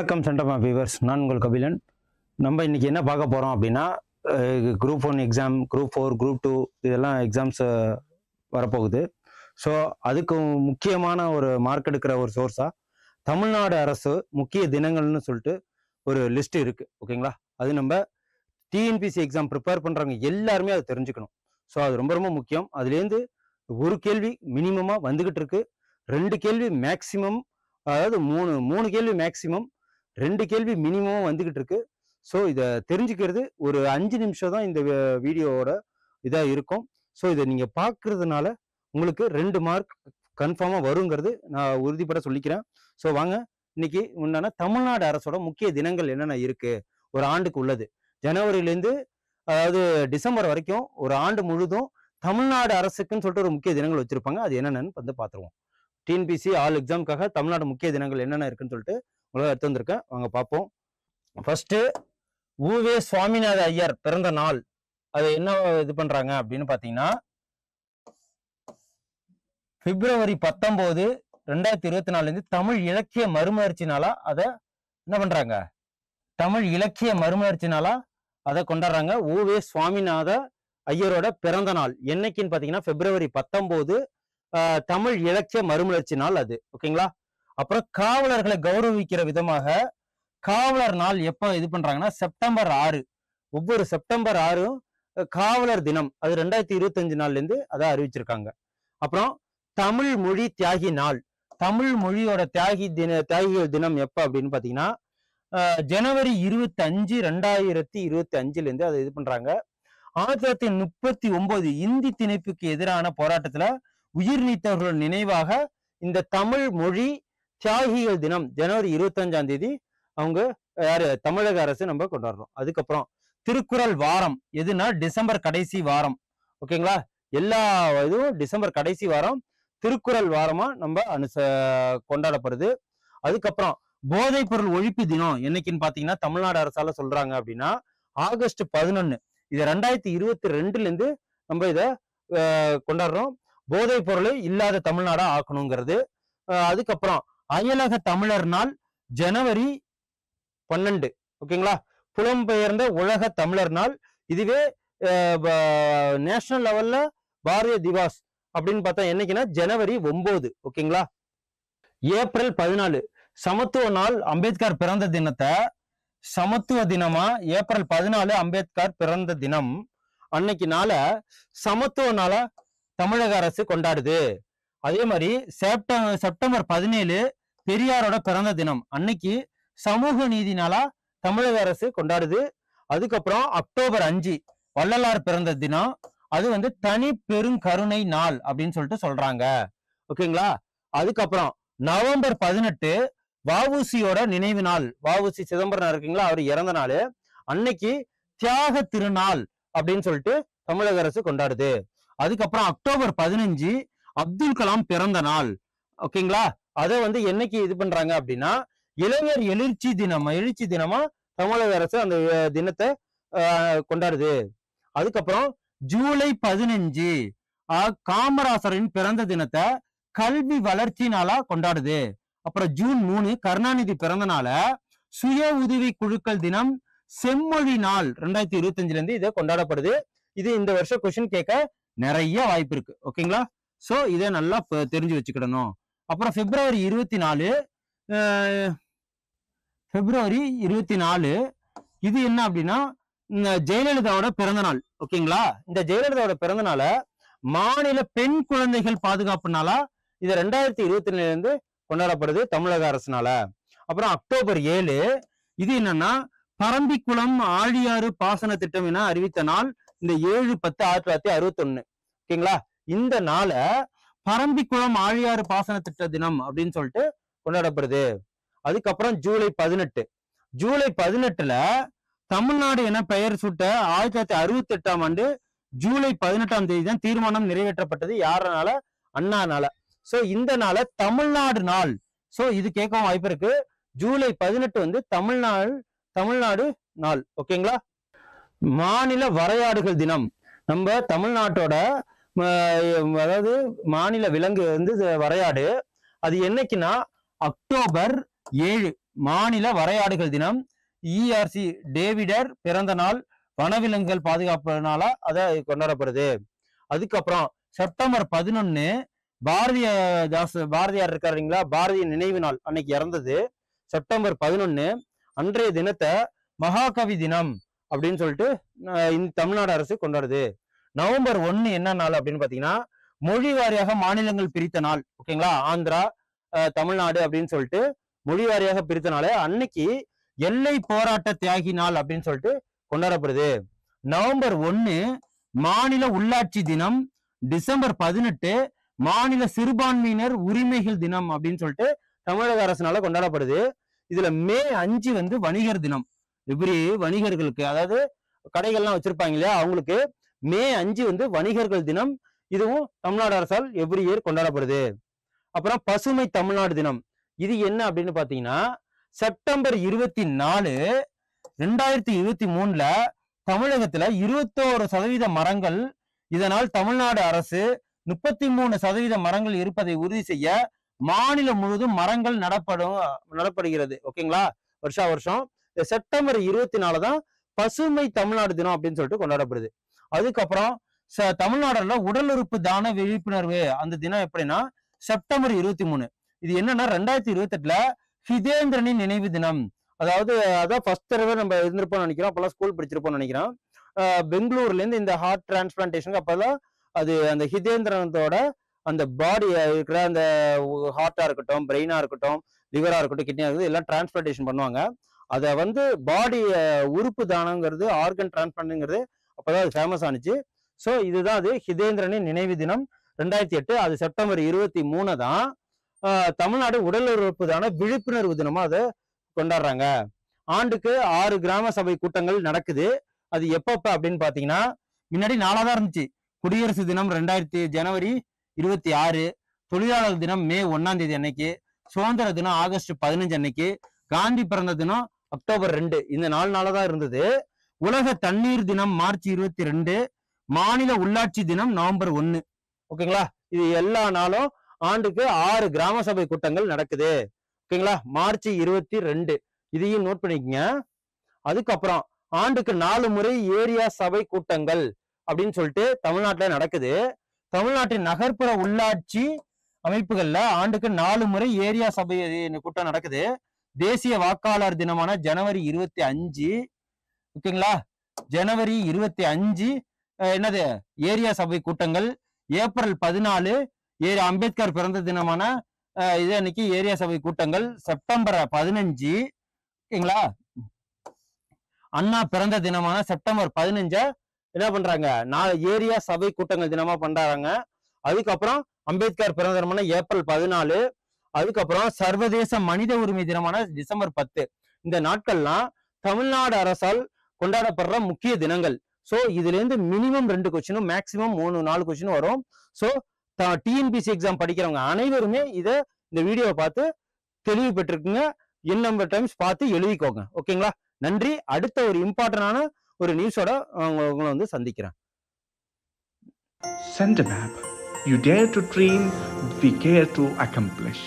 Welcome centre of viewers. நான் உங்கள் கபிலன். நம்ம இன்னைக்கு என்ன பார்க்க போகிறோம் அப்படின்னா, குரூப் 1 எக்ஸாம், குரூப் 4, குரூப் 2 இதெல்லாம் எக்ஸாம்ஸ் வரப்போகுது. ஸோ அதுக்கு முக்கியமான ஒரு மார்க் எடுக்கிற ஒரு சோர்ஸாக தமிழ்நாடு அரசு முக்கிய தினங்கள்னு சொல்லிட்டு ஒரு லிஸ்ட் இருக்குது. ஓகேங்களா? அது நம்ம டிஎன்பிசி எக்ஸாம் ப்ரிப்பேர் பண்ணுறவங்க எல்லாருமே அதை தெரிஞ்சுக்கணும். ஸோ அது ரொம்ப ரொம்ப முக்கியம். அதுலேருந்து ஒரு கேள்வி மினிமமாக வந்துக்கிட்டு இருக்கு, 2 கேள்வி மேக்சிமம், அதாவது மூணு கேள்வி மேக்சிமம், 2 கேள்வி மினிமம் வந்துகிட்டு இருக்கு. ஸோ இதை தெரிஞ்சுக்கிறது ஒரு 5 நிமிஷம் தான் இந்த வீடியோவோட இதாக இருக்கும். ஸோ இதை நீங்கள் பார்க்கறதுனால உங்களுக்கு 2 மார்க் கன்ஃபார்மாக வருங்கிறது நான் உறுதிப்பட சொல்லிக்கிறேன். ஸோ வாங்க, இன்னைக்கு உண்டான தமிழ்நாடு அரசோட முக்கிய தினங்கள் என்னென்ன இருக்கு ஒரு ஆண்டுக்கு உள்ளது. ஜனவரியிலேருந்து அதாவது டிசம்பர் வரைக்கும் ஒரு ஆண்டு முழுதும் தமிழ்நாடு அரசுக்குன்னு சொல்லிட்டு ஒரு முக்கிய தினங்கள் வச்சிருப்பாங்க. அது என்னென்னு வந்து பார்த்துருவோம். டிஎன்பிசி ஆல் எக்ஸாமுக்காக தமிழ்நாடு முக்கிய தினங்கள் என்னென்ன இருக்குன்னு சொல்லிட்டு உங்களை எடுத்து வந்திருக்கேன். வாங்க பார்ப்போம். ஃபர்ஸ்ட், உவே சுவாமிநாத ஐயர் பிறந்த நாள். அதை என்ன இது பண்றாங்க அப்படின்னு பாத்தீங்கன்னா, பிப்ரவரி 19, 2024 தமிழ் இலக்கிய மறுமலர்ச்சி நாளா அதை என்ன பண்றாங்க, தமிழ் இலக்கிய மறுமலர்ச்சி நாளா அதை கொண்டாடுறாங்க. உவே சுவாமிநாத ஐயரோட பிறந்த நாள் என்னைக்குன்னு பாத்தீங்கன்னா பிப்ரவரி 19 தமிழ் இலக்கிய மறுமலர்ச்சி நாள் அது. ஓகேங்களா? அப்புறம் காவலர்களை கௌரவிக்கிற விதமாக காவலர் நாள் எப்ப இது பண்றாங்கன்னா செப்டம்பர் 6. ஒவ்வொரு செப்டம்பர் 6 காவலர் தினம். அது 2025 இருந்து அதை அறிவிச்சிருக்காங்க. அப்புறம் தமிழ் மொழி தியாகி நாள். தமிழ் மொழியோட தியாகிகள் தினம் எப்ப அப்படின்னு பாத்தீங்கன்னா ஜனவரி 25, 2025 இருந்து அதை இது பண்றாங்க. 1939 இந்தி திணிப்புக்கு எதிரான போராட்டத்துல உயிர் நீத்தவர்கள் நினைவாக இந்த தமிழ் மொழி தியாகிகள் தினம் ஜனவரி 25 அவங்க யாரு, தமிழக அரசு நம்ம கொண்டாடுறோம். அதுக்கப்புறம் திருக்குறள் வாரம் எதுனா டிசம்பர் கடைசி வாரம். ஓகேங்களா? எல்லா இதுவும் டிசம்பர் கடைசி வாரம் திருக்குறள் வாரமா நம்ம கொண்டாடப்படுது. அதுக்கப்புறம் போதைப் பொருள் ஒழிப்பு தினம் என்னைக்குன்னு பாத்தீங்கன்னா தமிழ்நாடு அரசால சொல்றாங்க அப்படின்னா ஆகஸ்ட் 11. இது 2022 இருந்து நம்ம இதை கொண்டாடுறோம். போதைப் பொருளை இல்லாத தமிழ்நாடா ஆக்கணுங்கிறது. அதுக்கப்புறம் அயலக தமிழர் நாள் ஜனவரி 12. ஓகேங்களா? புலம்பெயர்ந்த உலக தமிழர் நாள். இதுவே நேஷனல் லெவல்ல பாரதிய திவாஸ் அப்படின்னு பார்த்தா என்னைக்குன்னா ஜனவரி 9. ஓகேங்களா? ஏப்ரல் 14 சமத்துவ நாள். அம்பேத்கர் பிறந்த தினத்தை சமத்துவ தினமா ஏப்ரல் 14 அம்பேத்கர் பிறந்த தினம் அன்னைக்கு நாள சமத்துவ நாளா தமிழக அரசு கொண்டாடுது. அதே மாதிரி செப்டம்பர் 17 பெரியாரோட பிறந்த தினம். அன்னைக்கு சமூக நீதி நாளா தமிழக அரசு கொண்டாடுது. அதுக்கப்புறம் அக்டோபர் 5 வள்ளலார் பிறந்த தினம். அது வந்து தனி பெருங்கருணை நாள் அப்படின்னு சொல்லிட்டு சொல்றாங்க. ஓகேங்களா? அதுக்கப்புறம் நவம்பர் 18 வஉசியோட நினைவு நாள். வஉசி சிதம்பரம் இருக்குங்களா, அவர் இறந்த நாள். அன்னைக்கு தியாக திருநாள் அப்படின்னு சொல்லிட்டு தமிழக அரசு கொண்டாடுது. அதுக்கப்புறம் அக்டோபர் 15 அப்துல் கலாம் பிறந்த நாள். ஓகேங்களா? அதை வந்து என்னைக்கு இது பண்றாங்க அப்படின்னா இளைஞர் எழுச்சி தினமா தமிழக அரசு அந்த தினத்தை கொண்டாடுது. அதுக்கப்புறம் ஜூலை 15 காமராசரின் பிறந்த தினத்தை கல்வி வளர்ச்சி நாளா கொண்டாடுது. அப்புறம் ஜூன் 3 கருணாநிதி பிறந்த நாள சுய உதவி குழுக்கள் தினம், செம்மொழி நாள் 2025 இருந்து இதை கொண்டாடப்படுது. இது இந்த வருஷம் கொஸ்டின் கேட்க நிறைய வாய்ப்பு இருக்கு. ஓகேங்களா? சோ இதை நல்லா தெரிஞ்சு வச்சுக்கிடணும். அப்புறம் பிப்ரவரி 24 இது என்ன அப்படின்னா ஜெயலலிதாவோட பிறந்த நாள். ஓகேங்களா? இந்த ஜெயலலிதாவோட பிறந்த நாள மாநில பெண் குழந்தைகள் பாதுகாப்பு நாளா இது 2022 இருந்து கொண்டாடப்படுது தமிழக அரசுனால. அப்புறம் அக்டோபர் 7 இது என்னன்னா பரம்பிக்குளம் ஆழியாறு பாசன திட்டம் என அறிவித்த நாள். இந்த 7/10/1961. ஓகேங்களா? இந்த நாள பரம்பிக்குளம் ஆழியாறு பாசன திட்ட தினம் அப்படின்னு சொல்லிட்டு கொண்டாடப்படுது. அதுக்கப்புறம் ஜூலை 18 தமிழ்நாடு என பெயர் சூட்ட 1968 ஜூலை 18 தான் தீர்மானம் நிறைவேற்றப்பட்டது. யாரனால? அண்ணானால. சோ இந்த நாள தமிழ்நாடு நாள். சோ இது கேட்கவும் வாய்ப்பு இருக்கு. ஜூலை 18 வந்து தமிழ்நாடு நாள். ஓகேங்களா? மாநில வரையாடுகள் தினம். நம்ம தமிழ்நாட்டோட அதாவது மாநில விலங்கு வந்து வரையாடு. அது என்னைக்குன்னா அக்டோபர் 7. மாநில வரையாடுகள் தினம். இஆர்சி டேவிடர் பிறந்த நாள், வனவிலங்குகள் பாதுகாப்பு நாளா அதை கொண்டாடப்படுது. அதுக்கப்புறம் செப்டம்பர் 11 பாரதியார் இருக்காருங்களா, பாரதிய நினைவு நாள் அன்னைக்கு இறந்தது. செப்டம்பர் 11 அன்றைய தினத்தை மகாகவி தினம் அப்படின்னு சொல்லிட்டு இந்த தமிழ்நாடு அரசு கொண்டாடுது. நவம்பர் 1 என்ன நாள் அப்படின்னு பாத்தீங்கன்னா மொழி வாரியாக மாநிலங்கள் பிரித்த நாள். ஓகேங்களா, ஆந்திரா தமிழ்நாடு அப்படின்னு சொல்லிட்டு மொழி வாரியாக பிரித்த நாள் அன்னைக்கு எல்லை போராட்ட தியாகி நாள் அப்படின்னு சொல்லிட்டு கொண்டாடப்படுது. நவம்பர் 1 மாநில உள்ளாட்சி தினம். டிசம்பர் 18 மாநில சிறுபான்மையினர் உரிமைகள் தினம் அப்படின்னு சொல்லிட்டு தமிழக அரசுனால கொண்டாடப்படுது. இதுல மே 5 வந்து வணிகர் தினம். இப்படி வணிகர்களுக்கு, அதாவது கடைகள்லாம் வச்சிருப்பாங்க இல்லையா, அவங்களுக்கு மே 5 வந்து வணிகர்கள் தினம். இதுவும் தமிழ்நாடு அரசால் எவ்ரி இயர் கொண்டாடப்படுது. அப்புறம் பசுமை தமிழ்நாடு தினம். இது என்ன அப்படின்னு பாத்தீங்கன்னா செப்டம்பர் 24 2023 தமிழகத்துல 21% மரங்கள். இதனால் தமிழ்நாடு அரசு 33% மரங்கள் இருப்பதை உறுதி செய்ய மாநிலம் முழுவதும் மரங்கள் நடப்படுகிறது. ஓகேங்களா, வருஷா வருஷம் செப்டம்பர் 24 தான் பசுமை தமிழ்நாடு தினம் அப்படின்னு சொல்லிட்டு கொண்டாடப்படுது. அதுக்கப்புறம் தமிழ்நாடுல உடல் உறுப்பு தான விழிப்புணர்வு அந்த தினம் எப்படின்னா செப்டம்பர் 23. இது என்னன்னா 2028 ஹிதேந்திரனின் நினைவு தினம். அதாவது அதான் ஃபர்ஸ்ட் தடவை நம்ம இருந்திருப்போம்னு நினைக்கிறோம், அப்பெல்லாம் ஸ்கூல் படிச்சிருப்போம்னு நினைக்கிறோம். பெங்களூர்ல இருந்து இந்த ஹார்ட் டிரான்ஸ்பிளான்டேஷனுக்கு அப்பதான் அது அந்த ஹிதேந்திரனத்தோட அந்த பாடி இருக்கிற அந்த ஹார்ட்டா இருக்கட்டும், பிரெயினா இருக்கட்டும், லிவரா இருக்கட்டும், கிட்னியா இருக்கட்டும், எல்லாம் டிரான்ஸ்பிளான்டேஷன் பண்ணுவாங்க. அதை வந்து பாடி உறுப்பு தானங்கிறது, ஆர்கன் டிரான்ஸ்பிளான்ட்ங்கிறது அப்பதான் அது ஃபேமஸ் ஆனிச்சு. ஸோ இதுதான் அது ஹிதேந்திரனின் நினைவு தினம் 2008. அது செப்டம்பர் 23 தான் தமிழ்நாடு உடல் உறுப்பு தான விழிப்புணர்வு தினமா அதை கொண்டாடுறாங்க. ஆண்டுக்கு 6 கிராம சபை கூட்டங்கள் நடக்குது. அது எப்பப்ப அப்படின்னு பாத்தீங்கன்னா முன்னாடி 4 தான் இருந்துச்சு. குடியரசு தினம் ஜனவரி 26, தொழிலாளர் தினம் மே 1ஆம் தேதி அன்னைக்கு, சுதந்திர தினம் ஆகஸ்ட் 15 அன்னைக்கு, காந்தி பிறந்த தினம் அக்டோபர் 2. இந்த 4 நாளா தான் இருந்தது. உலக தண்ணீர் தினம் மார்ச் 22, மாநில உள்ளாட்சி தினம் நவம்பர் 1. ஓகேங்களா, இது எல்லா நாளும் ஆண்டுக்கு 6 கிராம சபை கூட்டங்கள் நடக்குது. ஓகேங்களா, மார்ச் 22 இதையும் நோட் பண்ணிக்கங்க. அதுக்கப்புறம் ஆண்டுக்கு 4 முறை ஏரியா சபை கூட்டங்கள் அப்படின்னு சொல்லிட்டு தமிழ்நாட்டுல நடக்குது. தமிழ்நாட்டின் நகர்ப்புற உள்ளாட்சி அமைப்புகள்ல ஆண்டுக்கு 4 முறை ஏரியா சபை கூட்டம் நடக்குது. தேசிய வாக்காளர் தினமான ஜனவரி 25. ஓகேங்களா, ஜனவரி 25 என்னது ஏரியா சபை கூட்டங்கள். ஏப்ரல் 14 அம்பேத்கர் பிறந்த தினமான இது அன்னைக்கு ஏரியா சபை கூட்டங்கள். செப்டம்பர் 15 ஓகேங்களா, அண்ணா பிறந்த தினமான செப்டம்பர் 15 என்ன பண்றாங்க, ஏரியா சபை கூட்டங்கள் தினமா பண்றாங்க. அதுக்கப்புறம் அம்பேத்கர் பிறந்த தினமான ஏப்ரல் 14. அதுக்கப்புறம் சர்வதேச மனித உரிமை தினமான டிசம்பர் 10. இந்த நாட்கள்லாம் தமிழ்நாடு அரசால் கொண்டாடப்படுற முக்கிய தினங்கள். ஸோ இதுல இருந்து மினிமம் 2 கொஸ்டினும் மேக்சிமம் 3-4 கொஸ்டினும் வரும். ஸோ டிஎன்பிசி எக்ஸாம் படிக்கிறவங்க அனைவருமே இந்த வீடியோவை பார்த்து தெளிவு பெற்றிருக்குங்க. என் நம்பர் டைம்ஸ் பார்த்து எழுதிக்கோங்க. ஓகேங்களா, நன்றி. அடுத்த ஒரு இம்பார்ட்டன்டான ஒரு நியூஸோட உங்களை வந்து சந்திக்கிறேன். Sendermap. You dare to dream, we care to accomplish.